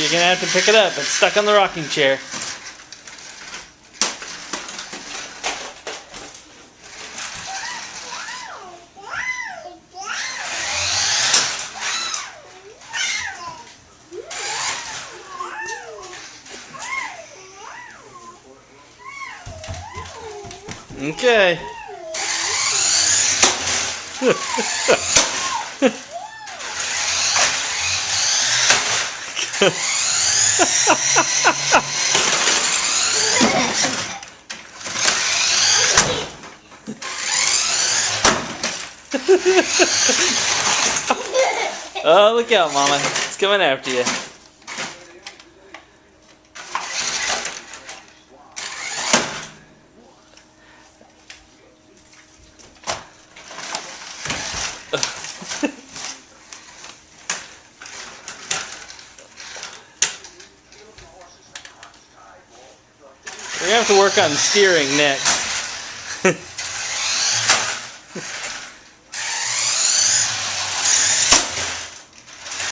you're gonna have to pick it up. It's stuck on the rocking chair. Okay. Oh, look out, Mama. It's coming after you. We're going to have to work on steering next.